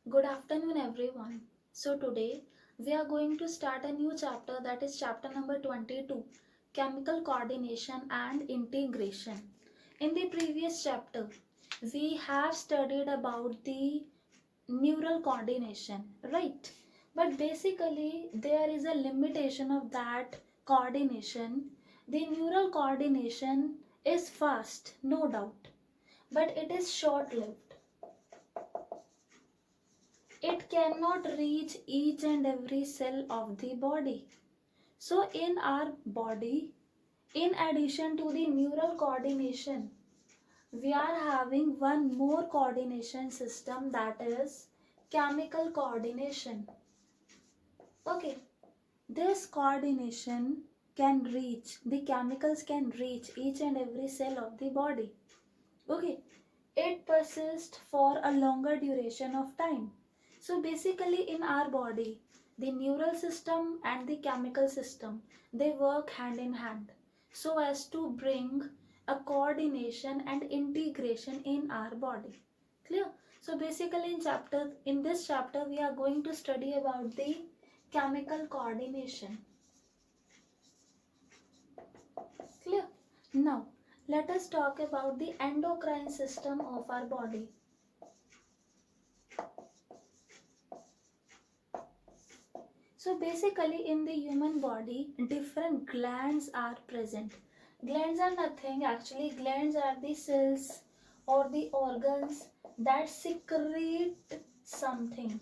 Good afternoon, everyone. So, today we are going to start a new chapter, that is chapter number 22, Chemical Coordination and Integration. In the previous chapter, we have studied about the neural coordination, right? But basically, there is a limitation of that coordination. The neural coordination is fast, no doubt, but it is short lived. It cannot reach each and every cell of the body. So, in our body, in addition to the neural coordination, we are having one more coordination system, that is chemical coordination. Okay, this coordination the chemicals can reach each and every cell of the body. Okay, it persists for a longer duration of time. So basically in our body, the neural system and the chemical system, they work hand in hand so as to bring a coordination and integration in our body. Clear? So basically in this chapter we are going to study about the chemical coordination. Clear? Now let us talk about the endocrine system of our body. So basically in the human body, different glands are present. Glands are nothing, actually glands are the cells or the organs that secrete something.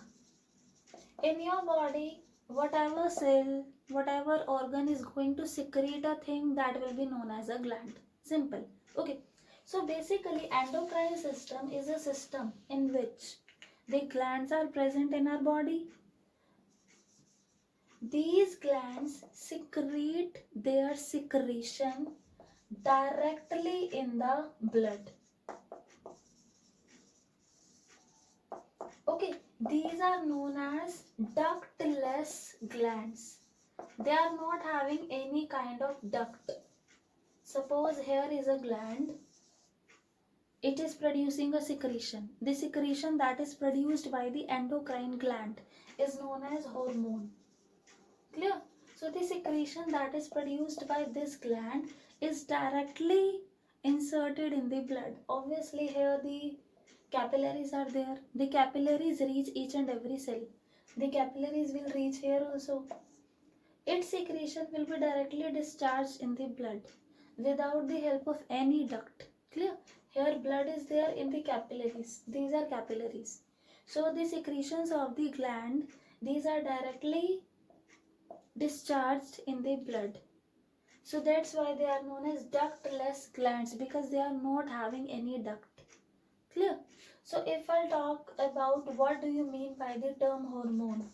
In your body, whatever cell, whatever organ is going to secrete a thing, that will be known as a gland. Simple. Okay. So basically endocrine system is a system in which the glands are present in our body. These glands secrete their secretion directly in the blood. Okay, these are known as ductless glands. They are not having any kind of duct. Suppose here is a gland, it is producing a secretion. The secretion that is produced by the endocrine gland is known as hormone. Clear? So the secretion that is produced by this gland is directly inserted in the blood. Obviously here the capillaries are there. The capillaries reach each and every cell. The capillaries will reach here also. Its secretion will be directly discharged in the blood without the help of any duct. Clear? Here blood is there in the capillaries. These are capillaries. So the secretions of the gland, these are directly discharged in the blood. So that's why they are known as ductless glands, because they are not having any duct. Clear? So if I'll talk about what do you mean by the term hormone.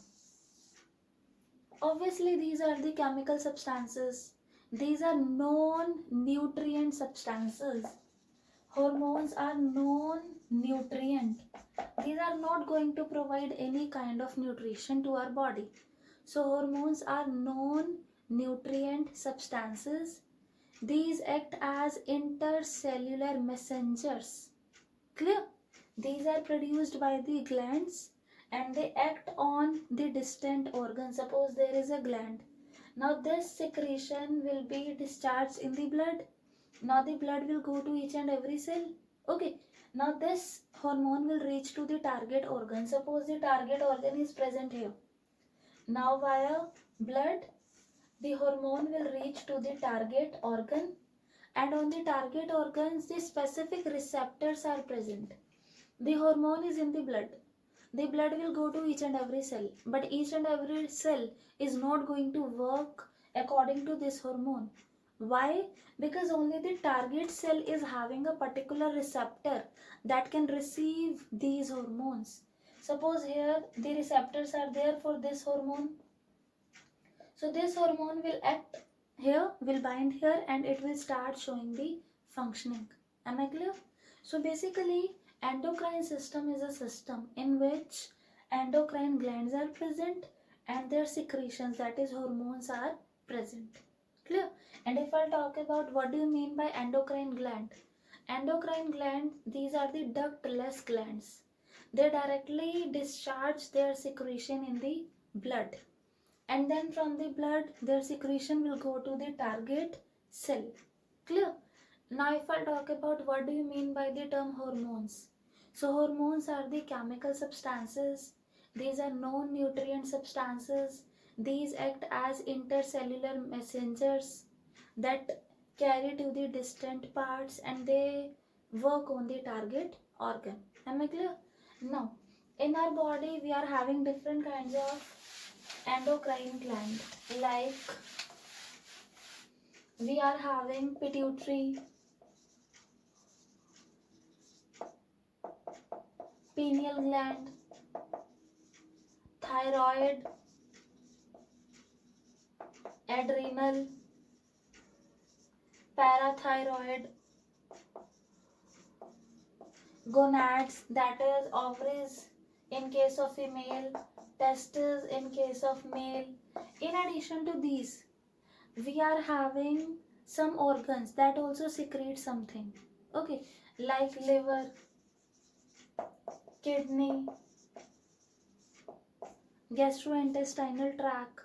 Obviously these are the chemical substances. These are non-nutrient substances. Hormones are non-nutrient. These are not going to provide any kind of nutrition to our body. So hormones are non-nutrient substances. These act as intercellular messengers. Clear? These are produced by the glands and they act on the distant organ. Suppose there is a gland. Now this secretion will be discharged in the blood. Now the blood will go to each and every cell. Okay. Now this hormone will reach to the target organ. Suppose the target organ is present here. Now via blood, the hormone will reach to the target organ, and on the target organs the specific receptors are present. The hormone is in the blood. The blood will go to each and every cell, but each and every cell is not going to work according to this hormone. Why? Because only the target cell is having a particular receptor that can receive these hormones. Suppose here the receptors are there for this hormone. So this hormone will act here, will bind here, and it will start showing the functioning. Am I clear? So basically endocrine system is a system in which endocrine glands are present and their secretions, that is hormones, are present. Clear? And if I talk about what do you mean by endocrine gland? Endocrine gland, these are the ductless glands. they directly discharge their secretion in the blood, and then from the blood their secretion will go to the target cell. Clear? Now if I talk about what do you mean by the term hormones. So hormones are the chemical substances. These are non-nutrient substances. These act as intercellular messengers that carry to the distant parts, and they work on the target organ. Am I clear? Now, in our body we are having different kinds of endocrine gland. Like we are having pituitary, pineal gland, thyroid, adrenal, parathyroid, gonads, that is ovaries in case of female, testes in case of male. In addition to these, we are having some organs that also secrete something. Okay, like liver, kidney, gastrointestinal tract.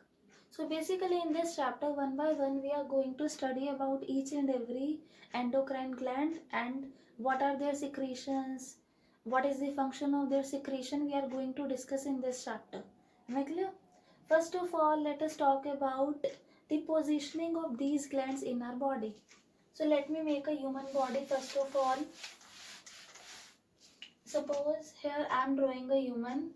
So basically in this chapter, one by one we are going to study about each and every endocrine gland and what are their secretions, what is the function of their secretion, we are going to discuss in this chapter. Am I clear? First of all, let us talk about the positioning of these glands in our body. So let me make a human body first of all. Suppose here I am drawing a human.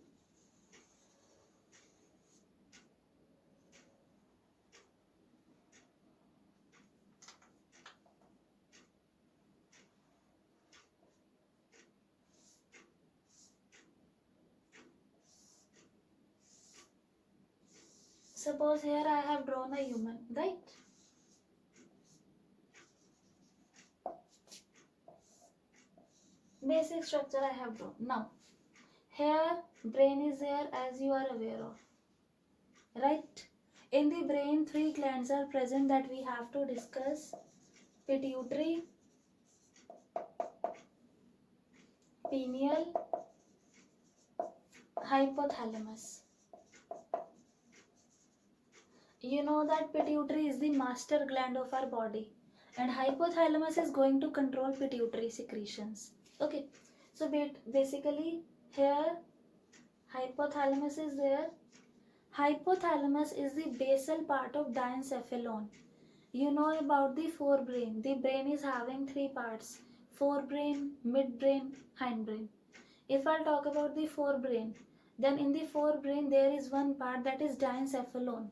Suppose here I have drawn a human, right? Basic structure I have drawn. Now, here brain is there as you are aware of, right? In the brain, three glands are present that we have to discuss: pituitary, pineal, hypothalamus. You know that pituitary is the master gland of our body, and hypothalamus is going to control pituitary secretions. Okay, so basically here hypothalamus is there. Hypothalamus is the basal part of diencephalon. You know about the forebrain. The brain is having three parts: forebrain, midbrain, hindbrain. If I'll talk about the forebrain, then in the forebrain there is one part that is diencephalon.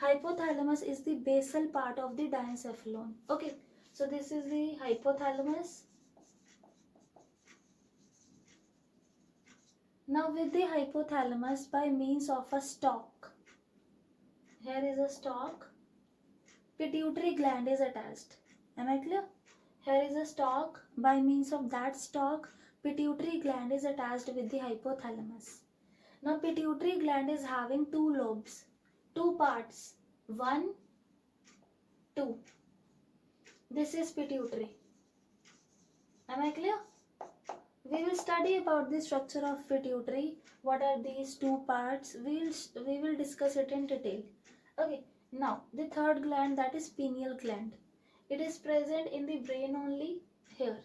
Hypothalamus is the basal part of the diencephalon. Okay, so this is the hypothalamus. Now with the hypothalamus, by means of a stalk, here is a stalk, pituitary gland is attached. Am I clear? Here is a stalk. By means of that stalk, pituitary gland is attached with the hypothalamus. Now pituitary gland is having two lobes, two parts. 1, 2. This is pituitary. Am I clear? We will study about the structure of pituitary. What are these two parts? We will discuss it in detail. Okay. Now the third gland, that is pineal gland. It is present in the brain only, here.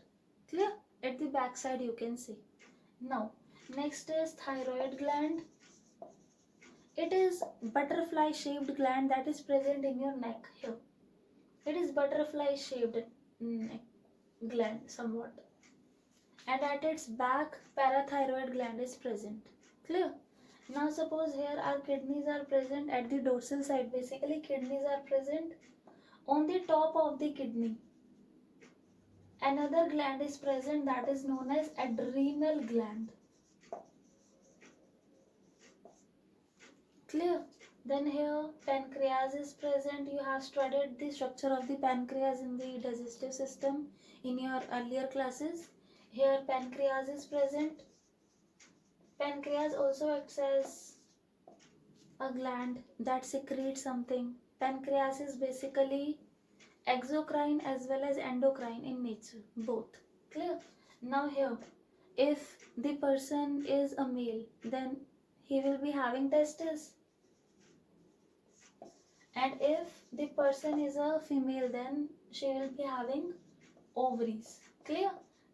Clear? At the back side you can see. Now next is thyroid gland. It is butterfly shaped gland that is present in your neck here. It is butterfly shaped neck gland somewhat. And at its back, parathyroid gland is present. Clear? Now suppose here our kidneys are present at the dorsal side. Basically kidneys are present on the top of the kidney. Another gland is present that is known as adrenal gland. Clear? Then here pancreas is present. You have studied the structure of the pancreas in the digestive system in your earlier classes. Here pancreas is present. Pancreas also acts as a gland that secretes something. Pancreas is basically exocrine as well as endocrine in nature, both. Clear? Now here If the person is a male, then he will be having testes. And if the person is a female, then she will be having ovaries. Clear?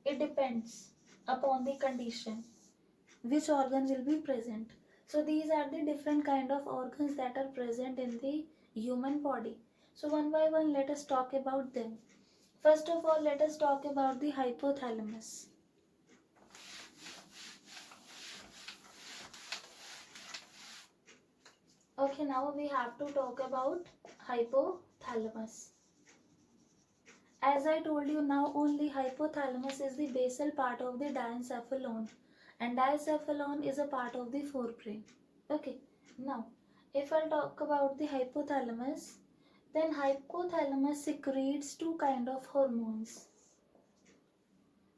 It depends upon the condition which organ will be present. So these are the different kind of organs that are present in the human body. So one by one, let us talk about them. First of all, let us talk about the hypothalamus. Okay, now we have to talk about hypothalamus. As I told you, now only hypothalamus is the basal part of the diencephalon, and diencephalon is a part of the forebrain. Okay, now if I'll talk about the hypothalamus, then hypothalamus secretes two kind of hormones,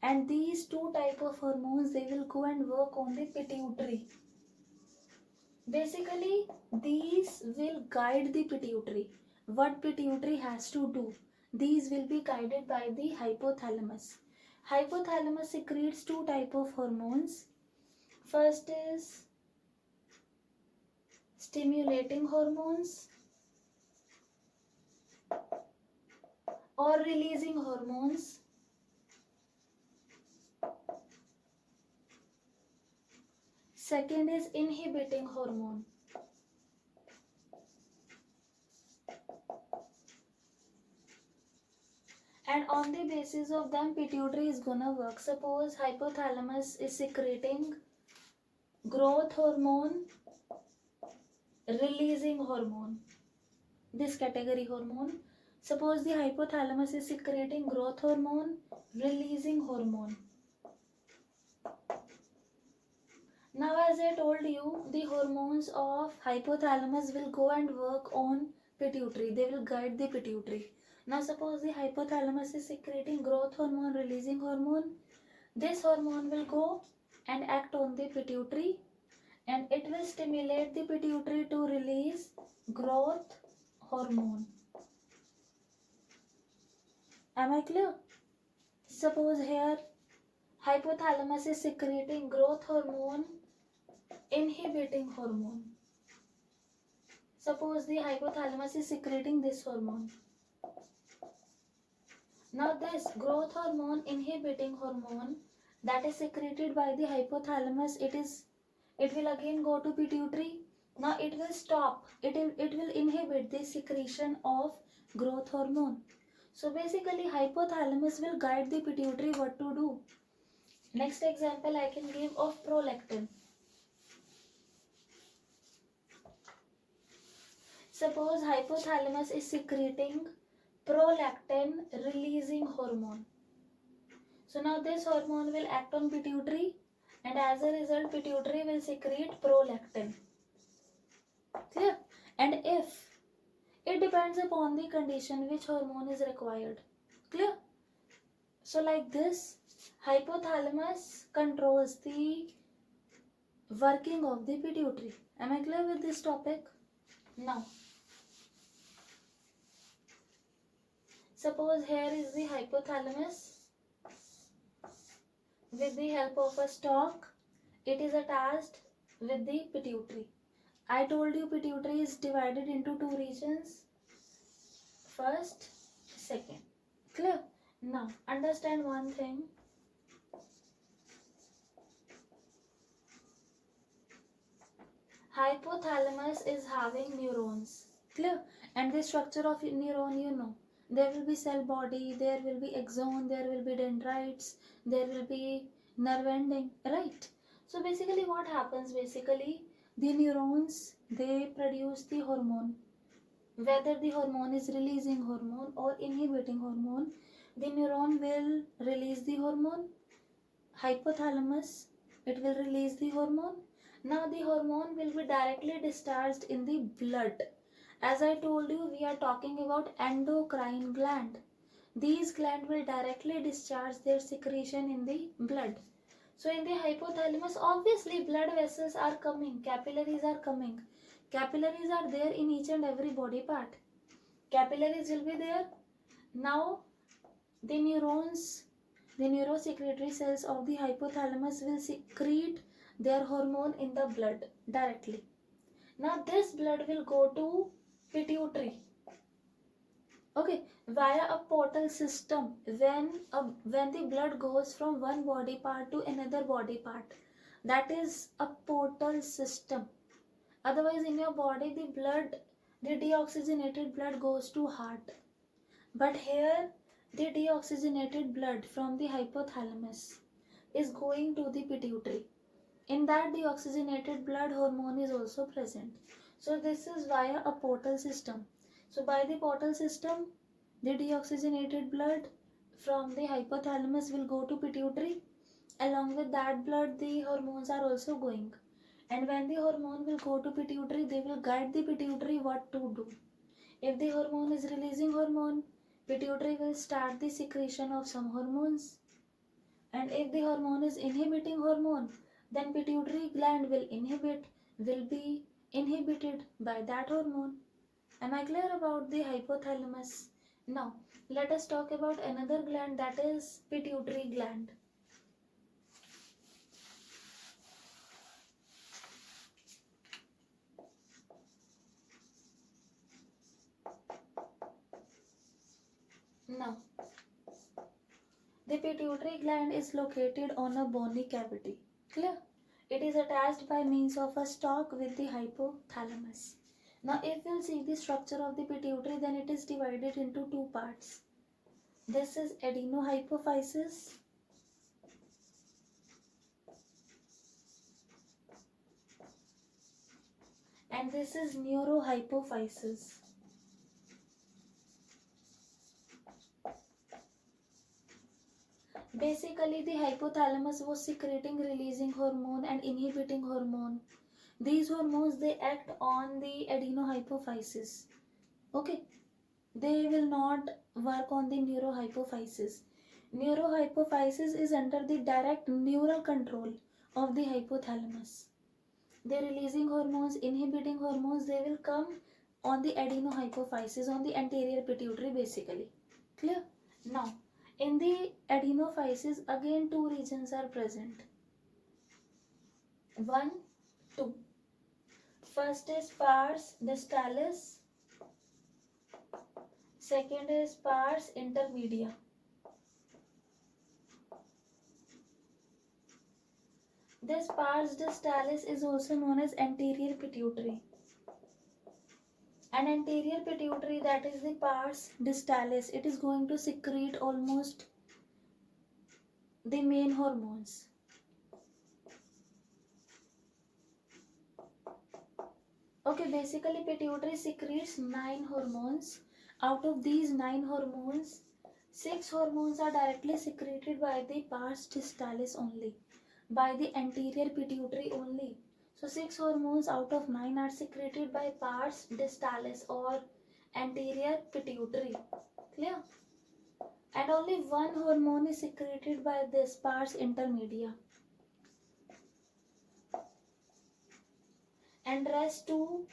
and these two type of hormones, they will go and work on the pituitary. Basically, these will guide the pituitary. What pituitary has to do, these will be guided by the hypothalamus. Hypothalamus secretes two type of hormones. First is stimulating hormones or releasing hormones. Second is inhibiting hormone. And on the basis of them, pituitary is gonna work. Suppose hypothalamus is secreting growth hormone, releasing hormone, this category hormone. Suppose the hypothalamus is secreting growth hormone, releasing hormone. Now, as I told you, the hormones of hypothalamus will go and work on pituitary. They will guide the pituitary. Now, suppose the hypothalamus is secreting growth hormone, releasing hormone. This hormone will go and act on the pituitary, and it will stimulate the pituitary to release growth hormone. Am I clear? Suppose here hypothalamus is secreting growth hormone, inhibiting hormone. Suppose the hypothalamus is secreting this hormone. Now this growth hormone, inhibiting hormone that is secreted by the hypothalamus, it will again go to pituitary. Now it will stop. It will inhibit the secretion of growth hormone. So basically, hypothalamus will guide the pituitary what to do. Next example I can give of prolactin. Suppose hypothalamus is secreting prolactin releasing hormone. So now this hormone will act on pituitary, and as a result pituitary will secrete prolactin. Clear? And if it depends upon the condition which hormone is required. Clear? So like this, hypothalamus controls the working of the pituitary. Am I clear with this topic? Now, suppose here is the hypothalamus. With the help of a stalk, it is attached with the pituitary. I told you pituitary is divided into two regions. First, second. Clear? Now, understand one thing. Hypothalamus is having neurons. Clear? And the structure of neuron, you know. There will be cell body, there will be axon, there will be dendrites, there will be nerve ending, right? So basically what happens, basically the neurons, they produce the hormone. Whether the hormone is releasing hormone or inhibiting hormone, the neuron will release the hormone. Hypothalamus, it will release the hormone. Now the hormone will be directly discharged in the blood. As I told you, we are talking about endocrine gland. These glands will directly discharge their secretion in the blood. So in the hypothalamus, obviously blood vessels are coming, capillaries are coming. Capillaries are there in each and every body part. Capillaries will be there. Now the neurons the neurosecretory cells of the hypothalamus will secrete their hormone in the blood directly. Now this blood will go to pituitary, okay, via a portal system. When the blood goes from one body part to another body part, that is a portal system. Otherwise, in your body, the deoxygenated blood goes to heart. But here, the deoxygenated blood from the hypothalamus is going to the pituitary. In that deoxygenated blood, hormone is also present. So this is via a portal system. So by the portal system, the deoxygenated blood from the hypothalamus will go to pituitary. Along with that blood, the hormones are also going. And when the hormone will go to pituitary, they will guide the pituitary what to do. If the hormone is releasing hormone, pituitary will start the secretion of some hormones. And if the hormone is inhibiting hormone, then pituitary gland will be inhibited by that hormone. Am I clear about the hypothalamus? Now, let us talk about another gland, that is pituitary gland. Now, the pituitary gland is located on a bony cavity. Clear? It is attached by means of a stalk with the hypothalamus. Now, if we'll see the structure of the pituitary, then it is divided into two parts. This is adenohypophysis and this is neurohypophysis. Basically, the hypothalamus was secreting, releasing hormone and inhibiting hormone. These hormones, they act on the adenohypophysis. Okay, they will not work on the neurohypophysis. Neurohypophysis is under the direct neural control of the hypothalamus. They releasing hormones, inhibiting hormones, they will come on the adenohypophysis, on the anterior pituitary basically. Clear? Now, in the adenophysis, again two regions are present. 1, 2. First is pars distalis. Second is pars intermedia. This pars distalis is also known as anterior pituitary. An anterior pituitary, that is the pars distalis, it is going to secrete almost the main hormones. Okay, basically pituitary secretes 9 hormones. Out of these 9 hormones, 6 hormones are directly secreted by the pars distalis only, by the anterior pituitary only. So 6 hormones out of 9 are secreted by pars distalis or anterior pituitary. Clear? And only one hormone is secreted by this pars intermedia. And rest 2,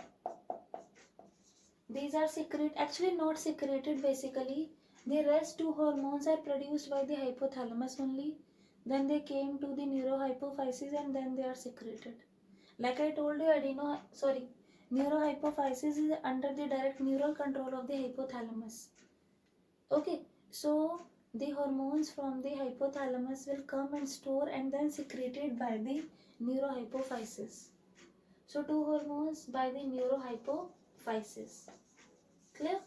these are actually not secreted basically. The rest 2 hormones are produced by the hypothalamus only. Then they came to the neurohypophysis and then they are secreted. Like I told you, neurohypophysis is under the direct neural control of the hypothalamus. Okay, so the hormones from the hypothalamus will come and store and then secreted by the neurohypophysis. So 2 hormones by the neurohypophysis. Clear?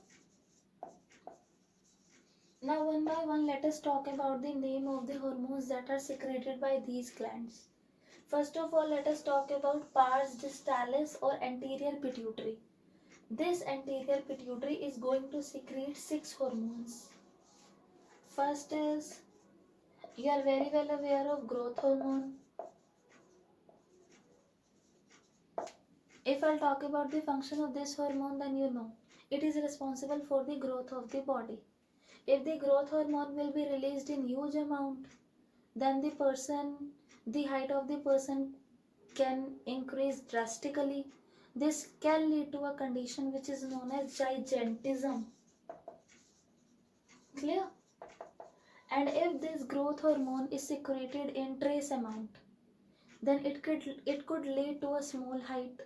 Now one by one let us talk about the name of the hormones that are secreted by these glands. First of all, let us talk about pars distalis or anterior pituitary. This anterior pituitary is going to secrete 6 hormones. First is, you are very well aware of growth hormone. If I'll talk about the function of this hormone, then you know it is responsible for the growth of the body. If the growth hormone will be released in huge amount, then the height of the person can increase drastically. This can lead to a condition which is known as gigantism. Clear? And if this growth hormone is secreted in trace amount, then it could lead to a small height,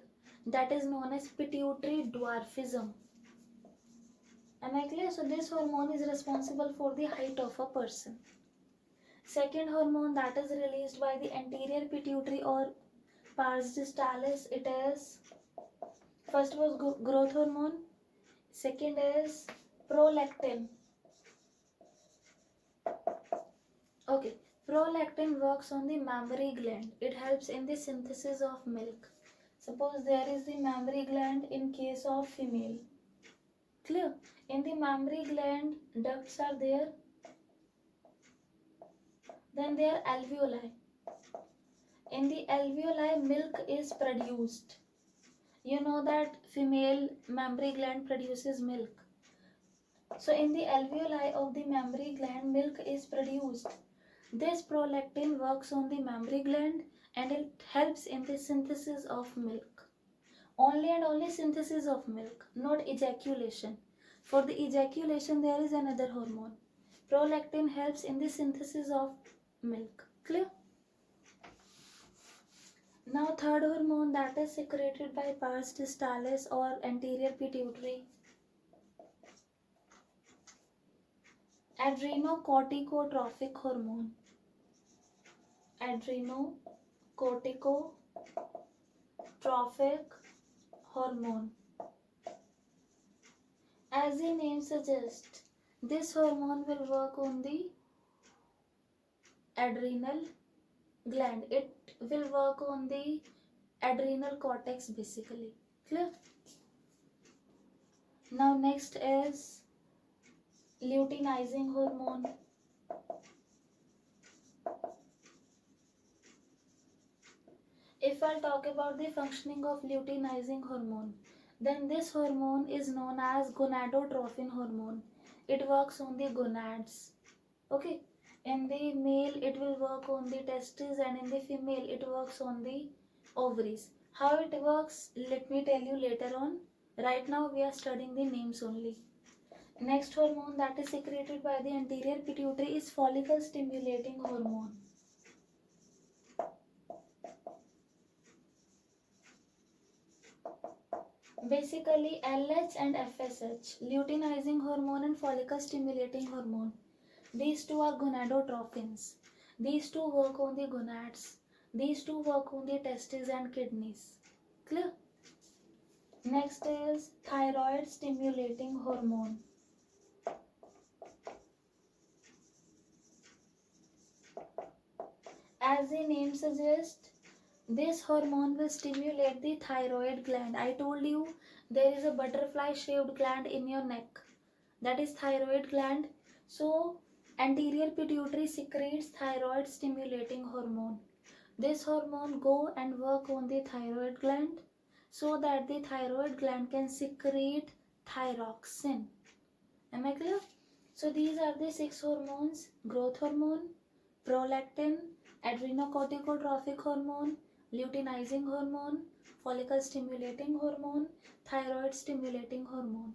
that is known as pituitary dwarfism. Am I clear? So this hormone is responsible for the height of a person. Second hormone that is released by the anterior pituitary or pars distalis, it is, first was growth hormone, second is prolactin. Okay, prolactin works on the mammary gland. It helps in the synthesis of milk. Suppose there is the mammary gland in case of female. Clear? In the mammary gland, ducts are there. Then there are alveoli. In the alveoli, milk is produced. You know that female mammary gland produces milk. So in the alveoli of the mammary gland, milk is produced. This prolactin works on the mammary gland and it helps in the synthesis of milk. Only and only synthesis of milk, not ejaculation. For the ejaculation, there is another hormone. Prolactin helps in the synthesis of milk. Clear? Now third hormone that is secreted by pars distalis or anterior pituitary. Adrenocorticotropic hormone. Adrenocorticotropic hormone. As the name suggests, this hormone will work on the adrenal gland. It will work on the adrenal cortex basically. Clear? Now next is luteinizing hormone. If I'll talk about the functioning of luteinizing hormone, then this hormone is known as gonadotrophin hormone. It works on the gonads. Okay. In the male, it will work on the testes, and in the female, it works on the ovaries. How it works, let me tell you later on. Right now, we are studying the names only. Next hormone that is secreted by the anterior pituitary is follicle stimulating hormone. Basically, LH and FSH, luteinizing hormone and follicle stimulating hormone. These two are gonadotrophins. These two work on the gonads. These two work on the testes and kidneys. Clear? Next is thyroid stimulating hormone. As the name suggests, this hormone will stimulate the thyroid gland. I told you there is a butterfly shaped gland in your neck. That is thyroid gland. So anterior pituitary secretes thyroid stimulating hormone. This hormone go and work on the thyroid gland so that the thyroid gland can secrete thyroxine. Am I clear? So these are the 6 hormones: growth hormone, prolactin, adrenocorticotropic hormone, luteinizing hormone, follicle stimulating hormone, thyroid stimulating hormone.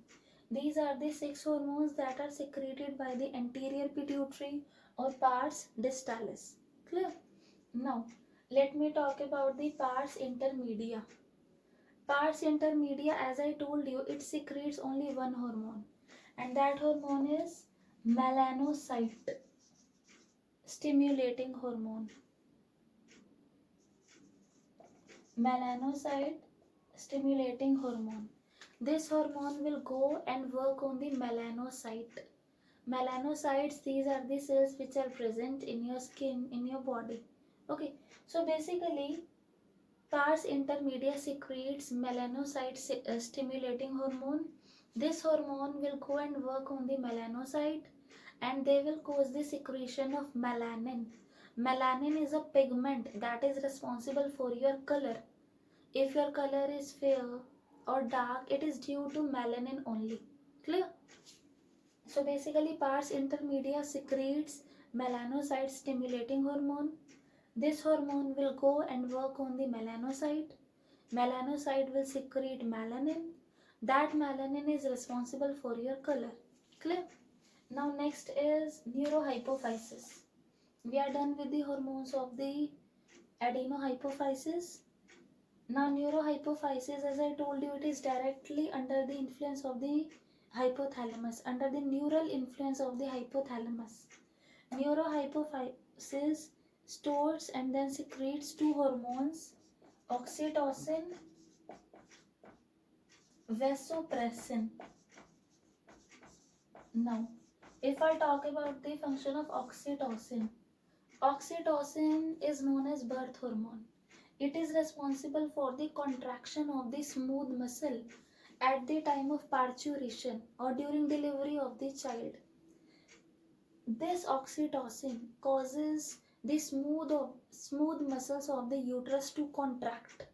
These are the 6 hormones that are secreted by the anterior pituitary or pars distalis. Clear? Now, let me talk about the pars intermedia. Pars intermedia, as I told you, it secretes only one hormone, and that hormone is melanocyte stimulating hormone. Melanocyte stimulating hormone. This hormone will go and work on the melanocyte. Melanocytes, these are the cells which are present in your skin, in your body. Okay, so basically pars intermedia secretes melanocyte stimulating hormone. This hormone will go and work on the melanocyte and they will cause the secretion of melanin. Melanin is a pigment that is responsible for your color. If your color is fair or dark, it is due to melanin only. Clear? So basically pars intermedia secretes melanocyte stimulating hormone. This hormone will go and work on the melanocyte. Melanocyte will secrete melanin. That melanin is responsible for your color. Clear? Now next is neurohypophysis. We are done with the hormones of the adenohypophysis. Now neurohypophysis, as I told you, it is directly under the influence of the hypothalamus, under the neural influence of the hypothalamus. Neurohypophysis stores and then secretes two hormones, oxytocin, vasopressin. Now, if I talk about the function of oxytocin, oxytocin is known as birth hormone. It is responsible for the contraction of the smooth muscle at the time of parturition or during delivery of the child. This oxytocin causes the smooth muscles of the uterus to contract,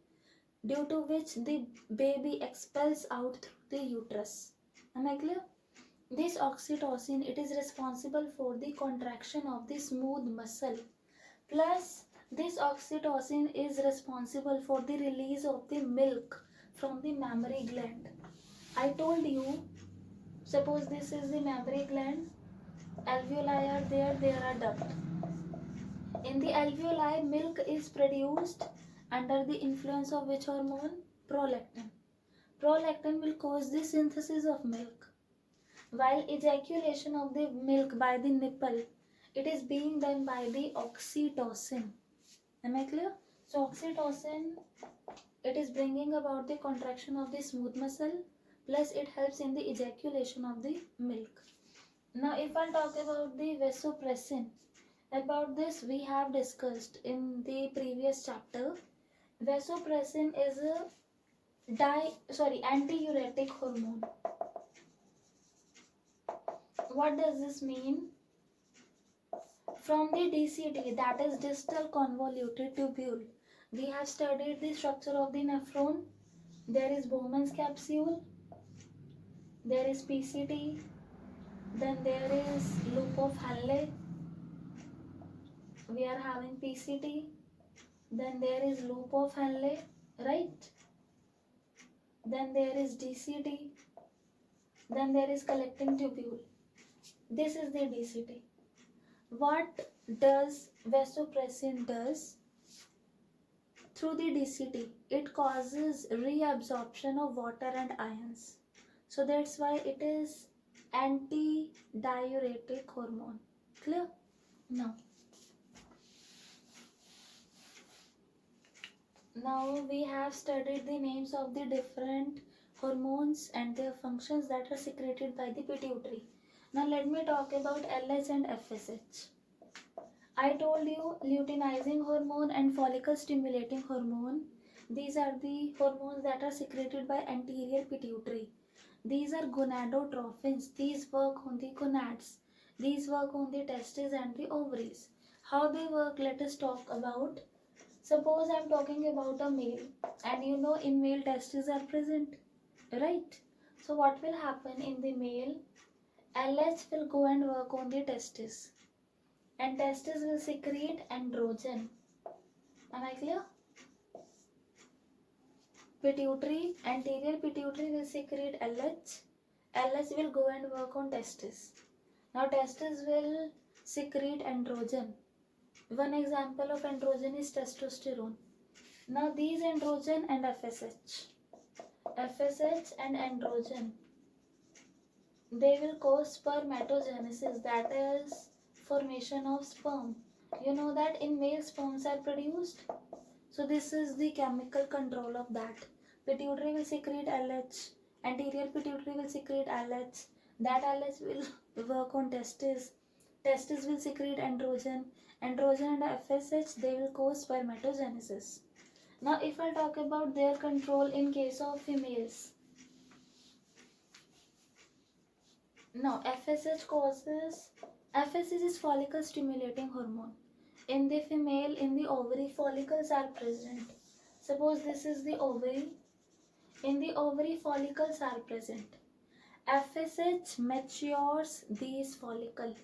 due to which the baby expels out through the uterus. Am I clear? This oxytocin, it is responsible for the contraction of the smooth muscle. Plus, this oxytocin is responsible for the release of the milk from the mammary gland. I told you, suppose this is the mammary gland, alveoli are there are duct. In the alveoli, milk is produced under the influence of which hormone? Prolactin. Prolactin will cause the synthesis of milk, while ejaculation of the milk by the nipple, it is being done by the oxytocin. Am I clear? So oxytocin, it is bringing about the contraction of the smooth muscle, plus it helps in the ejaculation of the milk. Now if I talk about the vasopressin, about this we have discussed in the previous chapter. Vasopressin is a antiuretic hormone. What does this mean? From the DCT, that is distal convoluted tubule, we have studied the structure of the nephron. There is Bowman's capsule, there is PCT, then there is loop of Henle. We are having PCT, then there is loop of Henle, right? Then there is DCT, then there is collecting tubule. This is the DCT. What does vasopressin does? Through the DCT, it causes reabsorption of water and ions. So that's why it is anti-diuretic hormone. Clear? Now we have studied the names of the different hormones and their functions that are secreted by the pituitary. Now let me talk about LH and FSH. I told you luteinizing hormone and follicle stimulating hormone. These are the hormones that are secreted by anterior pituitary. These are gonadotrophins. These work on the gonads. These work on the testes and the ovaries. How they work, let us talk about. Suppose I am talking about a male, and you know in male testes are present, right? So what will happen in the male? LH will go and work on the testes, and testes will secrete androgen. Am I clear? Pituitary, anterior pituitary will secrete LH. LH will go and work on testes. Now testes will secrete androgen. One example of androgen is testosterone. Now these androgen and FSH and androgen, they will cause spermatogenesis, that is formation of sperm. You know that in male sperms are produced. So this is the chemical control of that. Pituitary will secrete LH, anterior pituitary will secrete LH, that LH will work on testes. Testes will secrete androgen. Androgen and FSH, they will cause spermatogenesis. Now if I talk about their control in case of females. Now FSH is follicle stimulating hormone. In the female, in the ovary, follicles are present. Suppose this is the ovary. In the ovary, follicles are present. FSH matures these follicles.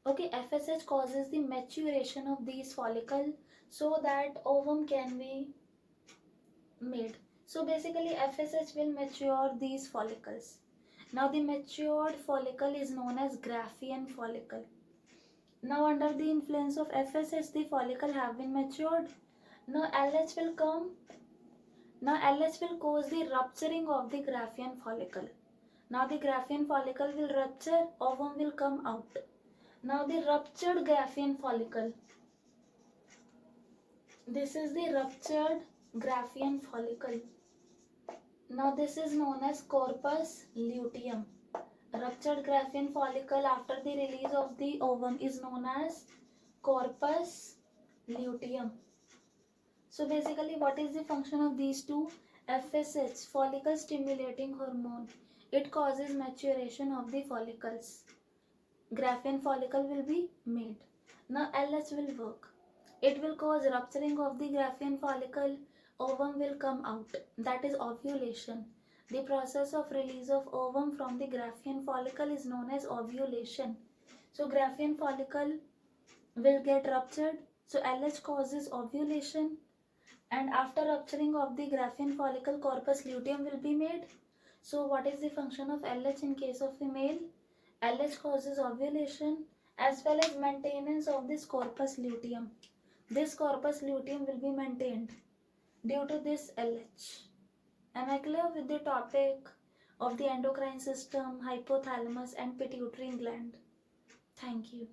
Okay, FSH causes the maturation of these follicles so that ovum can be made. So basically FSH will mature these follicles. Now the matured follicle is known as Graafian follicle. Now under the influence of FSH, the follicle have been matured. Now LH will come. Now LH will cause the rupturing of the Graafian follicle. Now the Graafian follicle will rupture, ovum will come out. Now the ruptured Graafian follicle. This is the ruptured Graafian follicle. Now this is known as corpus luteum. Ruptured Graafian follicle after the release of the ovum is known as corpus luteum. So basically what is the function of these two? FSH, follicle stimulating hormone. It causes maturation of the follicles. Graafian follicle will be made. Now LH will work. It will cause rupturing of the Graafian follicle. Ovum will come out. That is ovulation. The process of release of ovum from the Graafian follicle is known as ovulation. So Graafian follicle will get ruptured. So LH causes ovulation. And after rupturing of the Graafian follicle, corpus luteum will be made. So what is the function of LH in case of female? LH causes ovulation as well as maintenance of this corpus luteum. This corpus luteum will be maintained due to this LH. Am I clear with the topic of the endocrine system, hypothalamus and pituitary gland? Thank you.